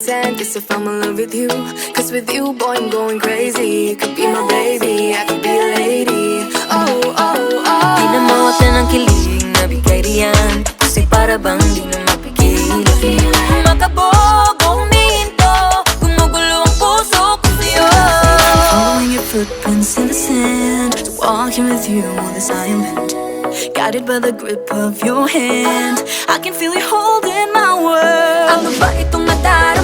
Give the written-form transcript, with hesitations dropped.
Guess if I'm in love with you, cause with you, boy, I'm going crazy. You could be my baby, I could be a lady. Oh, oh, oh. Di na mawatan ng kilig na bigay riyan, kasi para bang di na mapigil. Makabog o huminto, gumugulo ang puso ko sa'yo. Following your footprints in the sand, walking with you on this island, guided by the grip of your hand. I can feel you holding my world. Ano ba itong nadarama?